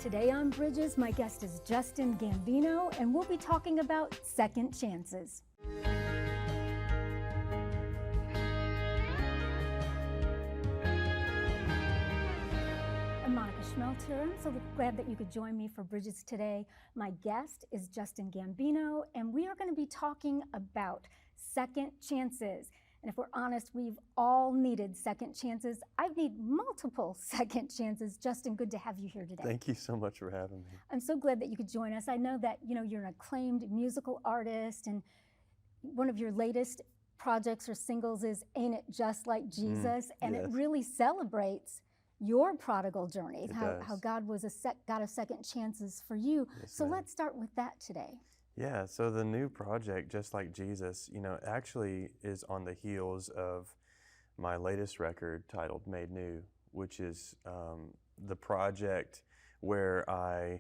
Today on Bridges, my guest is Justin Gambino, and we'll be talking about second chances. I'm Monica Schmelter. I'm so glad that you could join me for Bridges today. My guest is Justin Gambino, and we are going to be talking about second chances. And if we're honest, we've all needed second chances. I've needed multiple second chances. Justin, good to have you here today. Thank you so much for having me. I'm so glad that you could join us. I know that you're an acclaimed musical artist, and one of your latest projects or singles is Ain't It Just Like Jesus? And yes. It really celebrates your prodigal journey, It how does. God was got a second chances for you. Yes, So ma'am. let's start with that today. Yeah, so the new project, Just Like Jesus, actually is on the heels of my latest record titled Made New, which is the project where I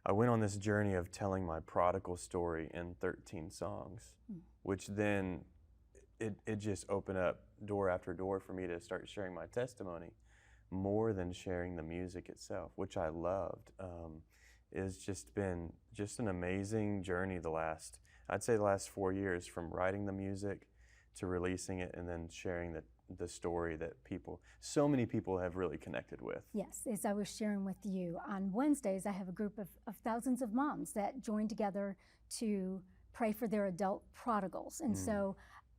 went on this journey of telling my prodigal story in 13 songs, which then it just opened up door after door for me to start sharing my testimony more than sharing the music itself, which I loved. It's just been an amazing journey I'd say the last 4 years, from writing the music to releasing it and then sharing the story that so many people have really connected with. Yes, as I was sharing with you, on Wednesdays I have a group of thousands of moms that join together to pray for their adult prodigals. And so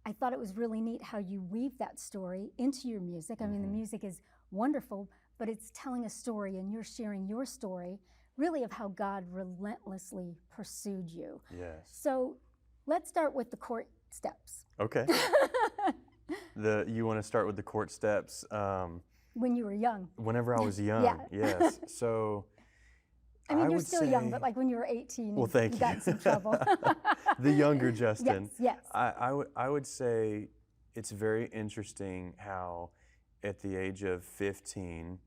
I thought it was really neat how you weave that story into your music. I mean, the music is wonderful, but it's telling a story, and you're sharing your story really of how God relentlessly pursued you. Yes. So let's start with the court steps. Okay. You want to start with the court steps? When you were young. Whenever I was young, Yeah. yes. So I mean, you're would still young, say- but like when you were 18, Well, thank you got in some trouble. The younger Justin. Yes. I would say it's very interesting how at the age of 15,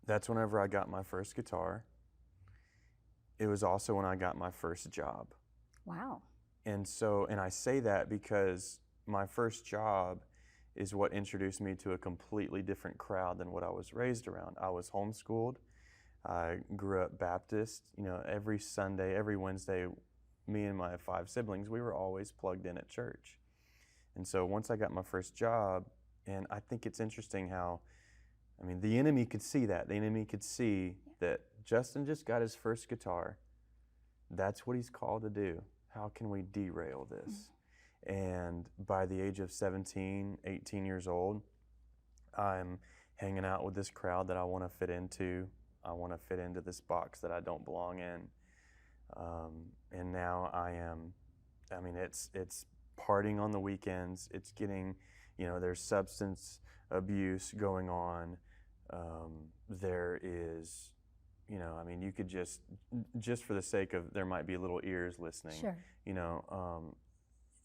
that's whenever I got my first guitar. It was also when I got my first job. Wow. And I say that because my first job is what introduced me to a completely different crowd than what I was raised around. I was homeschooled. I grew up Baptist. Every Sunday, every Wednesday, me and my 5 siblings, we were always plugged in at church. And so once I got my first job, and I think it's interesting how, the enemy could see that. The enemy could see that Justin just got his first guitar. That's what he's called to do. How can we derail this? And by the age of 17, 18 years old, I'm hanging out with this crowd that I want to fit into. I want to fit into this box that I don't belong in. And now it's partying on the weekends. It's getting, there's substance abuse going on. There is, you could just for the sake of, there might be little ears listening. Sure.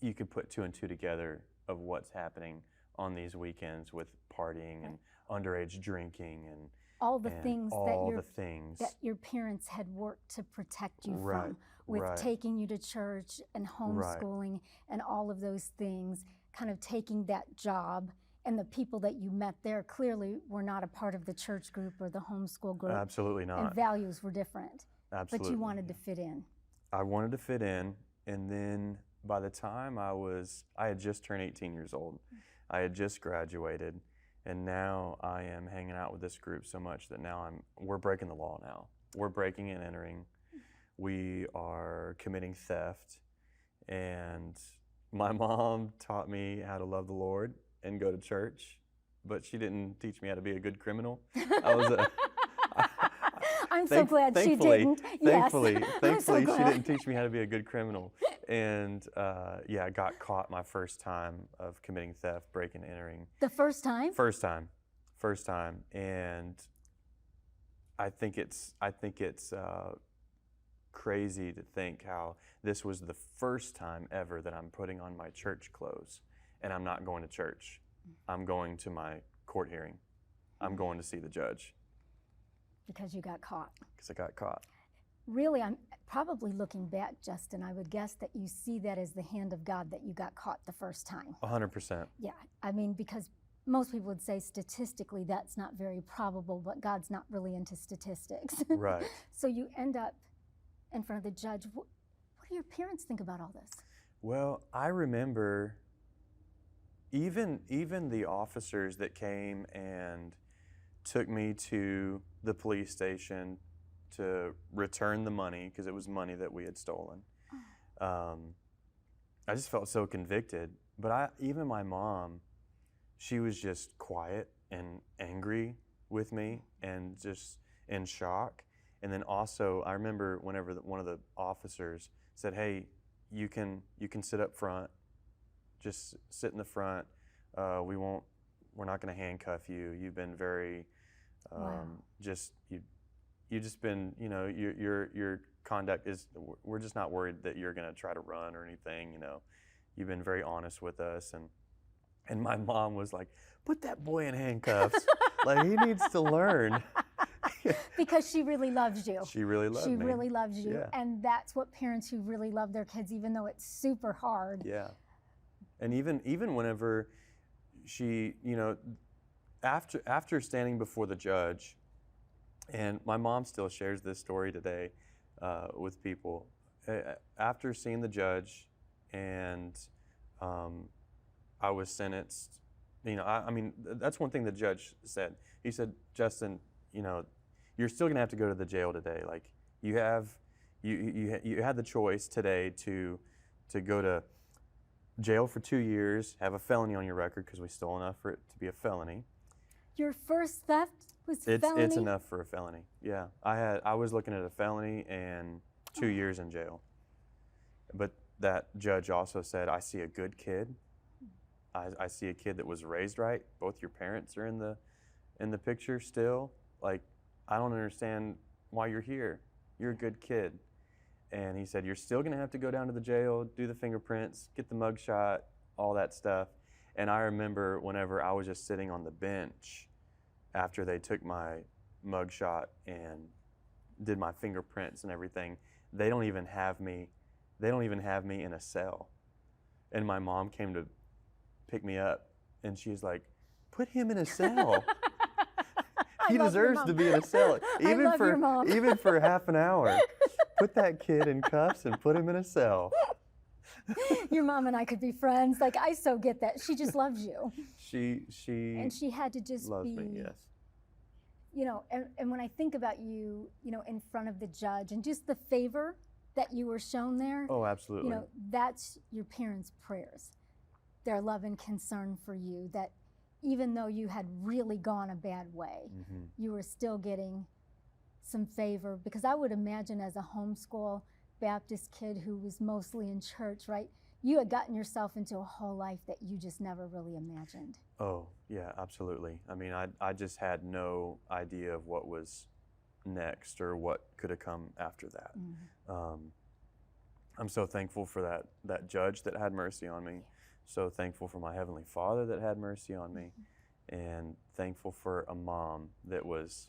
You could put 2 and 2 together of what's happening on these weekends with partying and underage drinking and all the things that your parents had worked to protect you Right, from, with right. taking you to church and homeschooling and all of those things, kind of taking that job. And the people that you met there clearly were not a part of the church group or the homeschool group. Absolutely not. And values were different. Absolutely. But you wanted to fit in. I wanted to fit in, and then by the time I had just turned 18 years old. I had just graduated, and now I am hanging out with this group so much that now we're breaking the law now. We're breaking and entering. We are committing theft, and my mom taught me how to love the Lord and go to church, but she didn't teach me how to be a good criminal. I'm so glad she didn't. Thankfully, so she glad. didn't teach me how to be a good criminal. And I got caught my first time of committing theft, breaking and entering. The first time? First time. And I think it's crazy to think how this was the first time ever that I'm putting on my church clothes, and I'm not going to church. I'm going to my court hearing. I'm going to see the judge. Because you got caught. Because I got caught. Really, I'm probably looking back, Justin, I would guess that you see that as the hand of God that you got caught the first time. 100%. Yeah, because most people would say statistically that's not very probable, but God's not really into statistics. Right. So you end up in front of the judge. What do your parents think about all this? Well, I remember even the officers that came and took me to the police station to return the money, because it was money that we had stolen. I just felt so convicted. But even my mom, she was just quiet and angry with me and just in shock. And then also, I remember whenever one of the officers said, "Hey, you can sit up front. Just sit in the front. We're not going to handcuff you. You've been very, Wow. you've just been, your conduct is. We're just not worried that you're going to try to run or anything. You've been very honest with us." And my mom was like, "Put that boy in handcuffs. Like, he needs to learn." Because she really loves you. She really loved She me. really loves you. Yeah. And that's what parents who really love their kids, even though it's super hard. Yeah. And even whenever she, after standing before the judge, and my mom still shares this story today with people, after seeing the judge and I was sentenced, I mean, that's one thing the judge said. He said, "Justin, you're still gonna have to go to the jail today. Like, you had the choice today to go to jail for 2 years, have a felony on your record, because we stole enough for it to be a felony." Your first theft was felony? It's enough for a felony. Yeah, I was looking at a felony and 2 years in jail. But that judge also said, "I see a good kid. I see a kid that was raised right. Both your parents are in the picture still. Like, I don't understand why you're here. You're a good kid." And he said, "You're still gonna have to go down to the jail, do the fingerprints, get the mugshot, all that stuff." And I remember whenever I was just sitting on the bench after they took my mugshot and did my fingerprints and everything, they don't even have me in a cell. And my mom came to pick me up, and she's like, "Put him in a cell. He deserves to be in a cell, even for half an hour. Put that kid in cuffs and put him in a cell." Your mom and I could be friends. Like, I so get that. She just loves you. She And she had to just loves be, me, yes. And when I think about you, in front of the judge and just the favor that you were shown there, Oh, absolutely. that's your parents' prayers. Their love and concern for you, that even though you had really gone a bad way, Mm-hmm. you were still getting some favor. Because I would imagine, as a homeschool Baptist kid who was mostly in church, right? You had gotten yourself into a whole life that you just never really imagined. Oh, yeah, absolutely. I mean, I just had no idea of what was next or what could have come after that. Mm-hmm. I'm so thankful for that judge that had mercy on me. So thankful for my Heavenly Father that had mercy on me. And thankful for a mom that was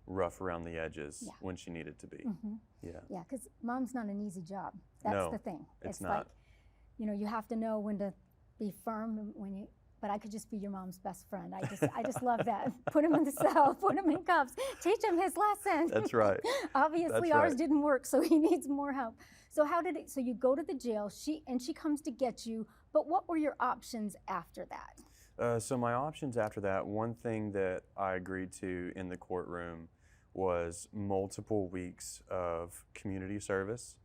rough around the edges when she needed to be. Mm-hmm. Yeah. Yeah, because mom's not an easy job. That's No, the thing. it's like, not. You have to know when to be firm and but I could just be your mom's best friend. I just love that. Put him in the cell, put him in cuffs, teach him his lesson. That's right. Obviously That's ours right. didn't work, so he needs more help. So so you go to the jail, she comes to get you, but what were your options after that? So my options after that, one thing that I agreed to in the courtroom was multiple weeks of community service,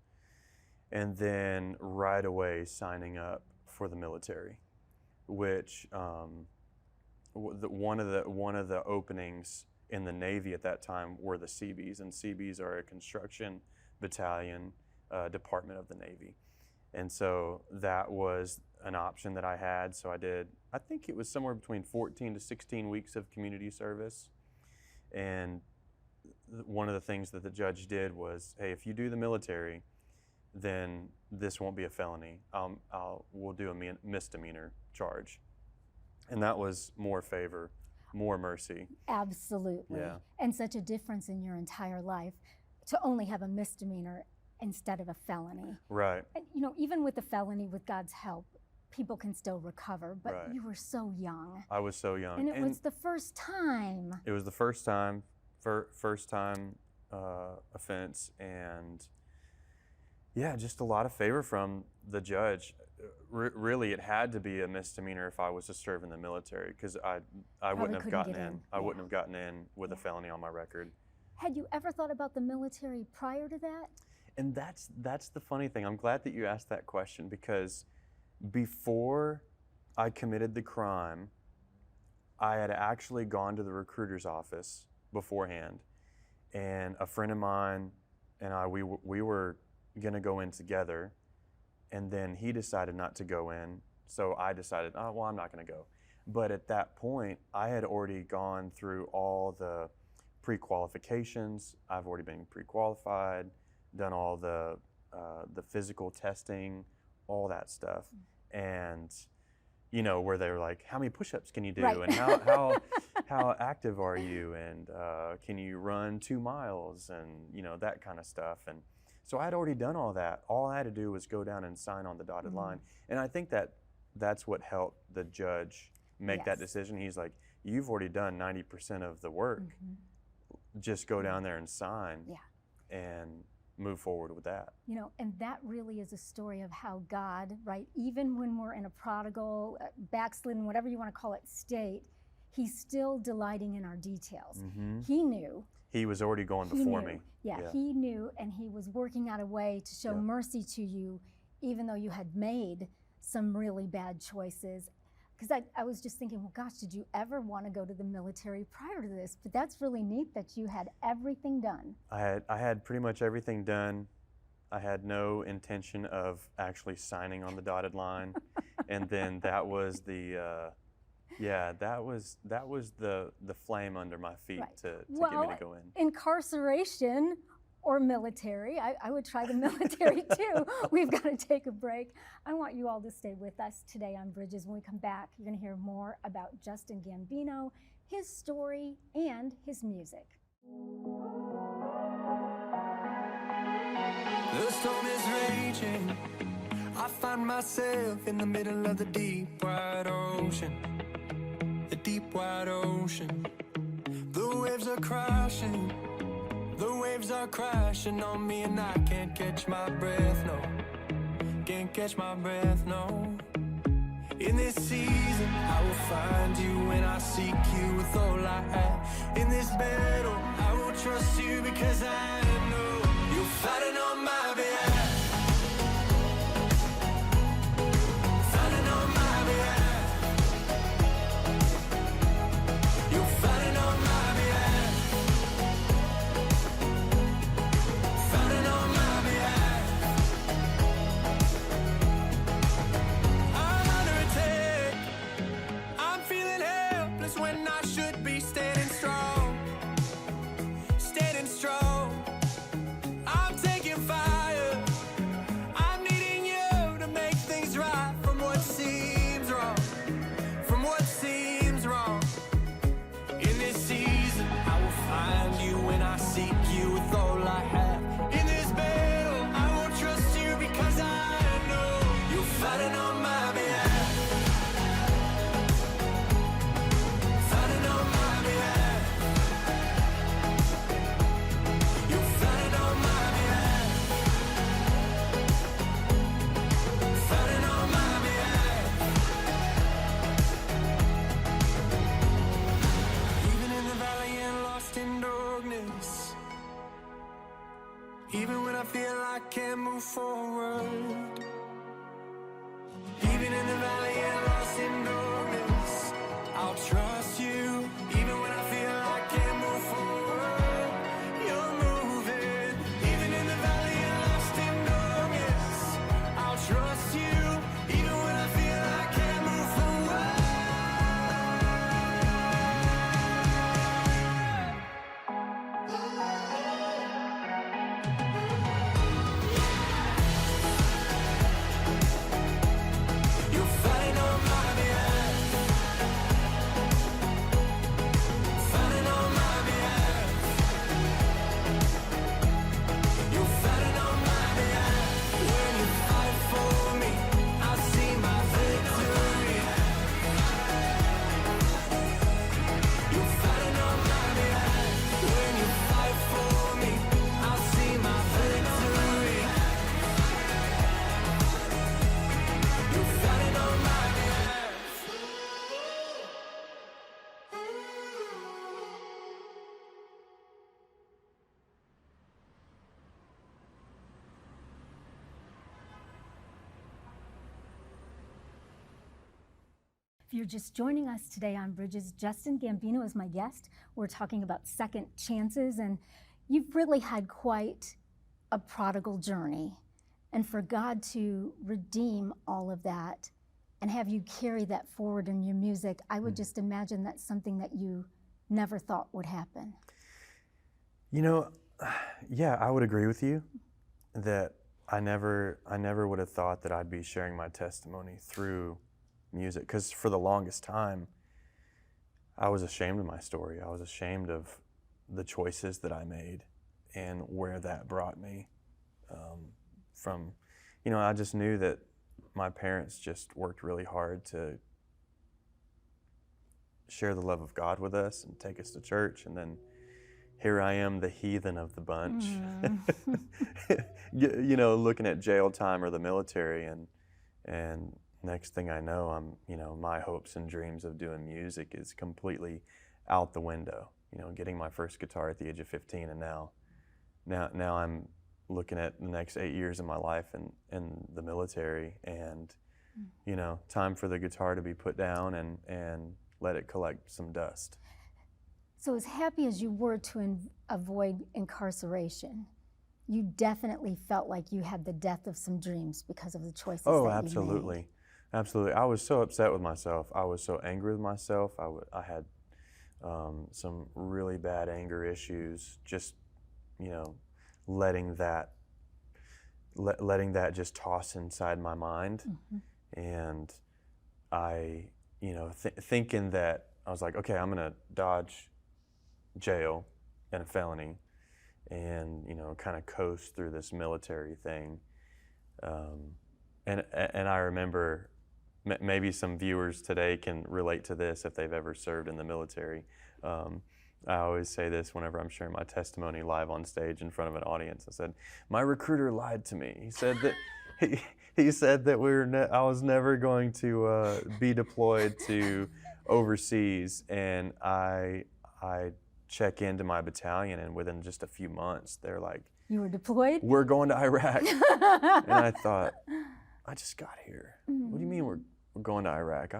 and then right away signing up for the military, which one of the openings in the Navy at that time were the Seabees, and Seabees are a construction battalion department of the Navy. And so that was an option that I had. So I did, I think it was somewhere between 14 to 16 weeks of community service. And one of the things that the judge did was, "Hey, if you do the military, then this won't be a felony. We'll do a misdemeanor charge." And that was more favor, more mercy. Absolutely. Yeah. And such a difference in your entire life to only have a misdemeanor instead of a felony. Right. And, even with the felony, with God's help, people can still recover, but Right. you were so young. I was so young. And it was the first time. It was the first time, first time offense, and yeah, just a lot of favor from the judge. Really, it had to be a misdemeanor if I was to serve in the military, because I wouldn't have couldn't gotten get in. in. I Yeah. wouldn't have gotten in with a felony on my record. Had you ever thought about the military prior to that? And that's the funny thing. I'm glad that you asked that question, because before I committed the crime, I had actually gone to the recruiter's office beforehand, and a friend of mine and I, we were gonna go in together, and then he decided not to go in, so I decided, oh, well, I'm not gonna go. But at that point, I had already gone through all the pre-qualifications. I've already been pre-qualified, done all the physical testing, all that stuff, and you know, where they're like, how many push-ups can you do, Right. and how active are you, and can you run 2 miles, and you know, that kind of stuff. And so I'd already done all that. All I had to do was go down and sign on the dotted line, and I think that's what helped the judge make that Yes. decision. He's like, you've already done 90% of the work. Just go down there and sign, and move forward with that. You know, and that really is a story of how God, right, even when we're in a prodigal, backslidden, whatever you want to call it, state, he's still delighting in our details. He knew. He was already going He before knew. me. Yeah, he knew, and he was working out a way to show mercy to you, even though you had made some really bad choices. Because I was just thinking, well, gosh, did you ever want to go to the military prior to this? But that's really neat that you had everything done. I had pretty much everything done. I had no intention of actually signing on the dotted line, and then that was the that was the flame under my feet Right. to get me to go in. Incarceration or military. I would try the military too. We've got to take a break. I want you all to stay with us today on Bridges. When we come back, you're going to hear more about Justin Gambino, his story, and his music. The storm is raging. I find myself in the middle of the deep wide ocean. The deep wide ocean. The waves are crashing. The waves are crashing on me, and I can't catch my breath, no. Can't catch my breath, no. In this season, I will find you when I seek you with all I have. In this battle, I will trust you because I know you're fighting on my behalf. Fighting on my behalf. You're fighting on my behalf. Fighting on my behalf. I'm under attack. I'm feeling helpless when I should be standing strong. Standing strong. I'm taking fire. I'm needing you to make things right from what seems wrong. From what seems wrong. In this season, I will find you when I seek you with all I have. In this battle, I will trust you because I know you're fighting on my behalf. Fighting on my behalf. You're fighting on my behalf. Fighting on my behalf. Even in the valley and lost in darkness. Even when I feel I can't move forward. Even in the valley and lost in darkness, I'll trust you. Even when I feel I can't move forward, you're moving. Even in the valley and lost in darkness, I'll trust you. Even when I feel I can't move forward. You're fighting on my behalf. Fighting on my behalf. You're fighting on my behalf. When you fight for me, I see my victory. If you're just joining us today on Bridges, Justin Gambino is my guest. We're talking about second chances, and you've really had quite a prodigal journey. And for God to redeem all of that and have you carry that forward in your music, I would just imagine that's something that you never thought would happen. You know, yeah, I would agree with you that I never would have thought that I'd be sharing my testimony through music, because for the longest time, I was ashamed of my story. I was ashamed of the choices that I made and where that brought me from. You know, I just knew that my parents just worked really hard to share the love of God with us and take us to church, and then here I am, the heathen of the bunch, you know, looking at jail time or the military, and next thing I know, my hopes and dreams of doing music is completely out the window. You know, getting my first guitar at the age of 15, and now I'm looking at the next 8 years of my life in the military, and you know, time for the guitar to be put down and let it collect some dust. So as happy as you were to avoid incarceration, you definitely felt like you had the death of some dreams because of the choices that you made. Absolutely. Absolutely. I was so upset with myself. I was so angry with myself. I had some really bad anger issues, just, you know, letting that just toss inside my mind. And I, you know, thinking that I was like, okay, I'm going to dodge jail and a felony and, you know, kind of coast through this military thing. And I remember, maybe some viewers today can relate to this if they've ever served in the military. I always say this whenever I'm sharing my testimony live on stage in front of an audience. I said, my recruiter lied to me. He said that he said that I was never going to be deployed to overseas, and I check into my battalion, and within just a few months, they're like, "You were deployed? We're going to Iraq." And I thought, I just got here. What do you mean we're going to Iraq?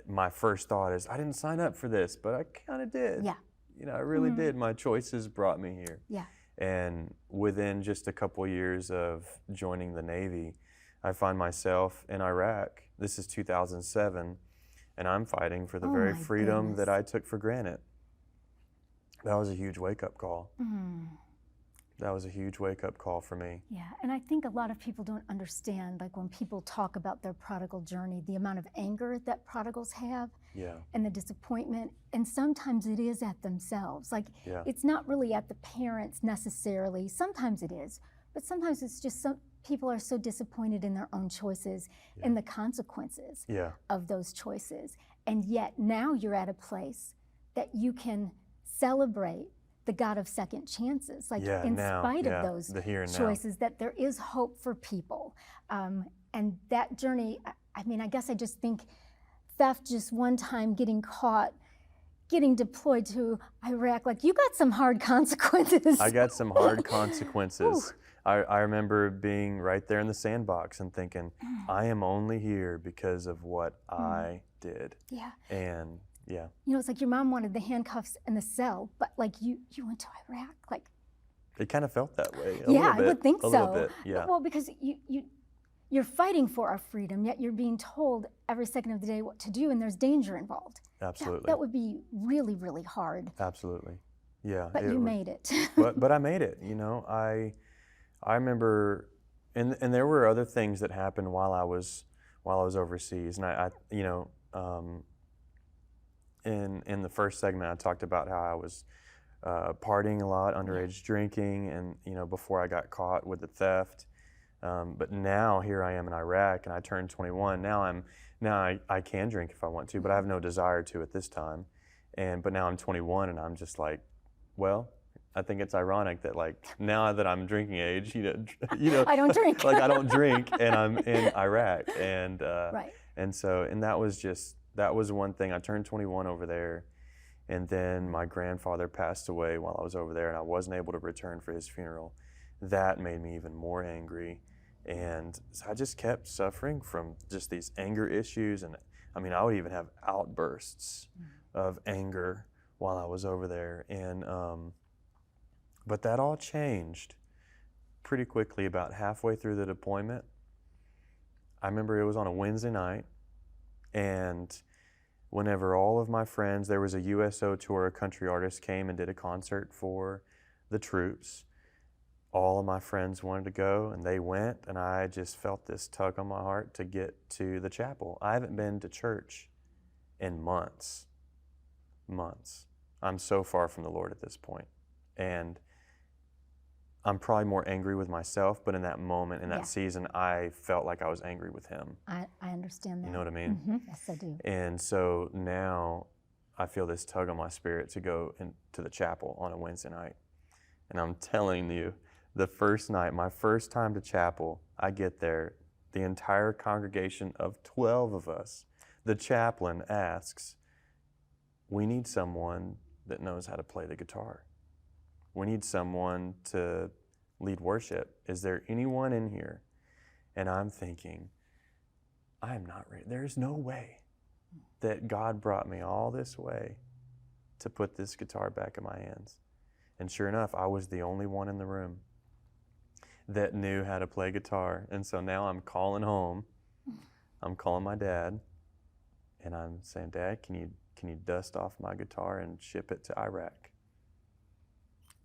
My first thought is, I didn't sign up for this, but I kind of did. Yeah. You know, I really did. My choices brought me here. Yeah. And within just a couple years of joining the Navy, I find myself in Iraq. This is 2007, and I'm fighting for the very freedom that I took for granted. That was a huge wake-up call. That was a huge wake-up call for me. Yeah, and I think a lot of people don't understand, like when people talk about their prodigal journey, the amount of anger that prodigals have, and the disappointment, and sometimes it is at themselves. Like, it's not really at the parents necessarily. Sometimes it is, but sometimes it's just some people are so disappointed in their own choices and the consequences of those choices. And yet now you're at a place that you can celebrate the God of second chances, like in spite of those choices, that there is hope for people. And that journey, I mean, I guess I just think theft just one time, getting caught, getting deployed to Iraq, like you got some hard consequences. I got some hard consequences. I remember being right there in the sandbox and thinking, I am only here because of what I did. Yeah. And you know, it's like your mom wanted the handcuffs and the cell, but like you went to Iraq, like. It kind of felt that way. I would think so. A little bit, yeah. Well, because you're fighting for our freedom, yet you're being told every second of the day what to do, and there's danger involved. Absolutely. That would be really, really hard. Absolutely, yeah. But you made it. but I made it. You know, I remember, and there were other things that happened while I was overseas, and I you know. In the first segment, I talked about how I was partying a lot, underage drinking, and you know, before I got caught with the theft. But now here I am in Iraq, and I turned 21. Now I can drink if I want to, but I have no desire to at this time. But now I'm 21, and I'm just like, well, I think it's ironic that like now that I'm drinking age, you know, I don't drink. Like I don't drink, and I'm in Iraq, and that was one thing. I turned 21 over there, and then my grandfather passed away while I was over there, and I wasn't able to return for his funeral. That made me even more angry, And so I just kept suffering from just these anger issues. And I mean, I would even have outbursts of anger while I was over there. And, but that all changed pretty quickly about halfway through the deployment. I remember it was on a Wednesday night, and whenever all of my friends, there was a USO tour, a country artist came and did a concert for the troops. All of my friends wanted to go, and they went, and I just felt this tug on my heart to get to the chapel. I haven't been to church in months. I'm so far from the Lord at this point. And I'm probably more angry with myself, but in that moment, in that season, I felt like I was angry with him. I understand that. You know what I mean? Mm-hmm. Yes, I do. And so now I feel this tug on my spirit to go into the chapel on a Wednesday night. And I'm telling you, the first night, my first time to chapel, I get there, the entire congregation of 12 of us, the chaplain asks, we need someone that knows how to play the guitar. We need someone to lead worship. Is there anyone in here? And I'm thinking, I'm not ready. There's no way that God brought me all this way to put this guitar back in my hands. And sure enough, I was the only one in the room that knew how to play guitar. And so now I'm calling home. I'm calling my dad, and I'm saying, Dad, can you dust off my guitar and ship it to Iraq?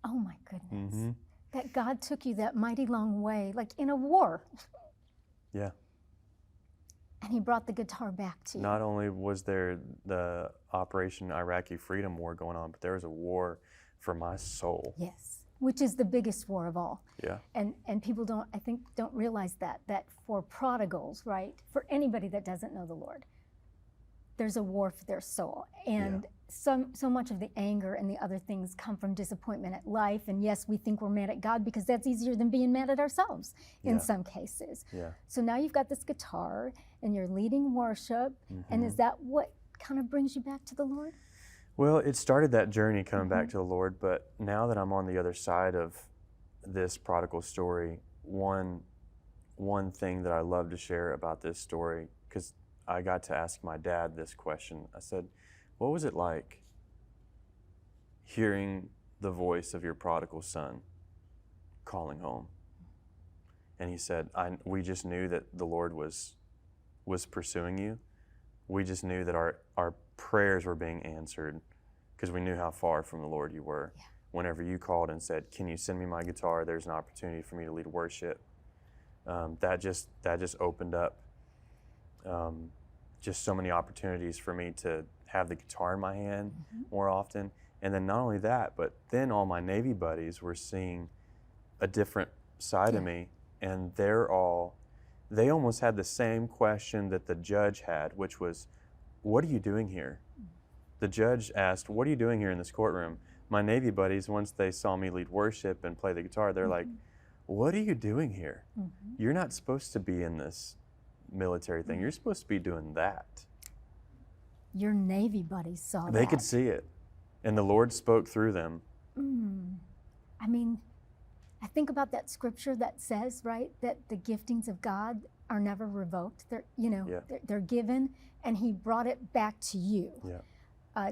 Oh my goodness. Mm-hmm. That God took you that mighty long way, like in a war. Yeah. And he brought the guitar back to you. Not only was there the Operation Iraqi Freedom War going on, but there was a war for my soul. Yes. Which is the biggest war of all. Yeah. And people don't realize that for prodigals, right? For anybody that doesn't know the Lord, there's a war for their soul. And so much of the anger and the other things come from disappointment at life. And yes, we think we're mad at God because that's easier than being mad at ourselves in some cases. Yeah. So now you've got this guitar and you're leading worship. And is that what kind of brings you back to the Lord? Well, it started that journey coming back to the Lord, but now that I'm on the other side of this prodigal story, one thing that I love to share about this story, because I got to ask my dad this question. I said, what was it like hearing the voice of your prodigal son calling home? And he said, we just knew that the Lord was pursuing you. We just knew that our prayers were being answered because we knew how far from the Lord you were. Yeah. Whenever you called and said, can you send me my guitar? There's an opportunity for me to lead worship. That just opened up just so many opportunities for me to have the guitar in my hand more often. And then not only that, but then all my Navy buddies were seeing a different side of me, and they almost had the same question that the judge had, which was, what are you doing here? The judge asked, what are you doing here in this courtroom? My Navy buddies, once they saw me lead worship and play the guitar, they're like, what are you doing here? You're not supposed to be in this military thing. You're supposed to be doing that. Your Navy buddies saw that. They could see it, and the Lord spoke through them. I mean, I think about that scripture that says, right, that the giftings of God are never revoked. They're given, and he brought it back to you.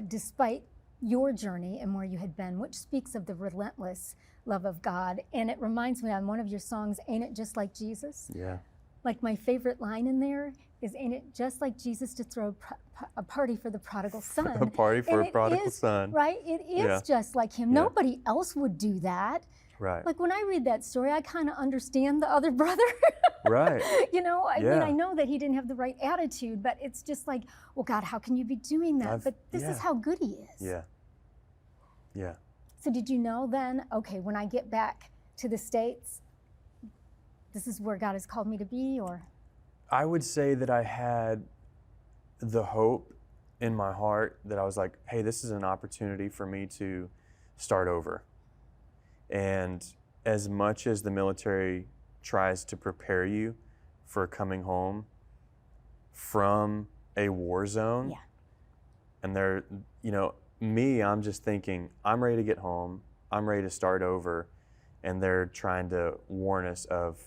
Despite your journey and where you had been, which speaks of the relentless love of God. And it reminds me on one of your songs, Ain't It Just Like Jesus? Yeah. Like my favorite line in there is, ain't it just like Jesus to throw a party for the prodigal son? A party for a prodigal son. Right? It is just like him. Nobody else would do that. Right. Like when I read that story, I kind of understand the other brother. Right. I mean, I know that he didn't have the right attitude, but it's just like, well, God, how can you be doing that? But this is how good he is. Yeah. Yeah. So did you know then, okay, when I get back to the States, this is where God has called me to be, or? I would say that I had the hope in my heart that I was like, hey, this is an opportunity for me to start over. And as much as the military tries to prepare you for coming home from a war zone, and they're, I'm just thinking, I'm ready to get home, I'm ready to start over, and they're trying to warn us of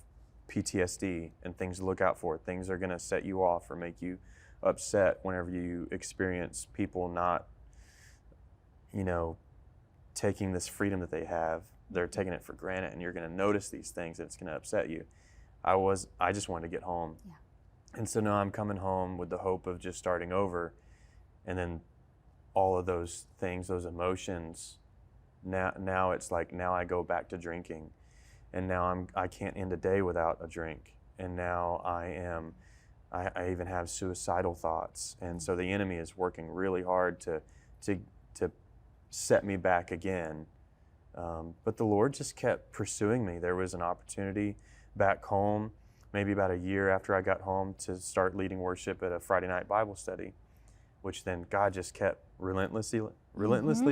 PTSD and things to look out for. Things are going to set you off or make you upset whenever you experience people not, taking this freedom that they have. They're taking it for granted, and you're going to notice these things, and it's going to upset you. I just wanted to get home. Yeah. And so now I'm coming home with the hope of just starting over. And then all of those things, those emotions, now it's like, now I go back to drinking. And now I can't end a day without a drink. And now I even have suicidal thoughts. And so the enemy is working really hard to set me back again. But the Lord just kept pursuing me. There was an opportunity back home, maybe about a year after I got home, to start leading worship at a Friday night Bible study, which then God just kept relentlessly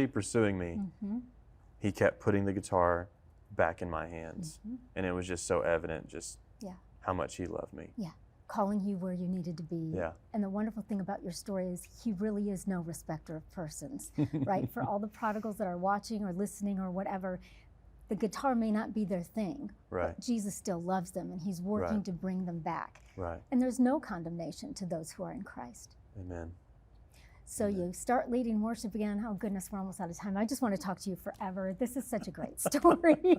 pursuing me. Mm-hmm. He kept putting the guitar back in my hands. Mm-hmm. And it was just so evident just how much He loved me. Yeah, calling you where you needed to be. Yeah. And the wonderful thing about your story is He really is no respecter of persons, right? For all the prodigals that are watching or listening or whatever, the guitar may not be their thing, Right. but Jesus still loves them, and He's working Right. to bring them back. Right. And there's no condemnation to those who are in Christ. Amen. So you start leading worship again. Oh goodness, we're almost out of time. I just want to talk to you forever. This is such a great story.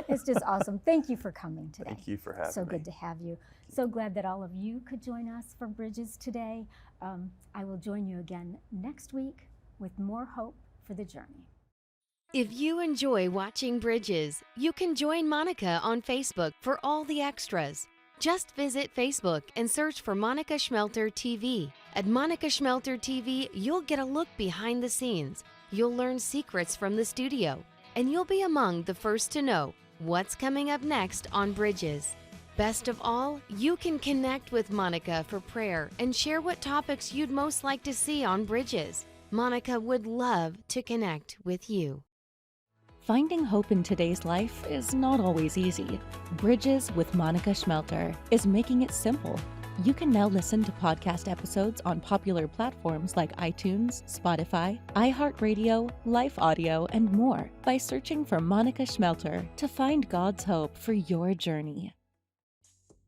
It's just awesome. Thank you for coming today. Thank you for having So me. good to have you. So glad that all of you could join us for Bridges today. I will join you again next week with more hope for the journey. If you enjoy watching Bridges, you can join Monica on Facebook for all the extras. Just visit Facebook and search for Monica Schmelter TV. At Monica Schmelter TV, you'll get a look behind the scenes. You'll learn secrets from the studio, and you'll be among the first to know what's coming up next on Bridges. Best of all, you can connect with Monica for prayer and share what topics you'd most like to see on Bridges. Monica would love to connect with you. Finding hope in today's life is not always easy. Bridges with Monica Schmelter is making it simple. You can now listen to podcast episodes on popular platforms like iTunes, Spotify, iHeartRadio, Life Audio, and more by searching for Monica Schmelter to find God's hope for your journey.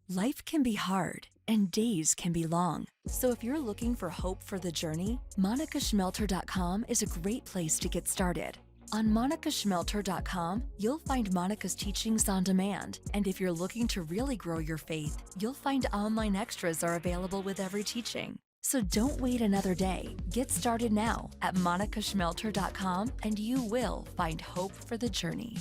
Life can be hard and days can be long. So if you're looking for hope for the journey, monicaschmelter.com is a great place to get started. On monicaschmelter.com, you'll find Monica's teachings on demand. And if you're looking to really grow your faith, you'll find online extras are available with every teaching. So don't wait another day. Get started now at monicaschmelter.com and you will find hope for the journey.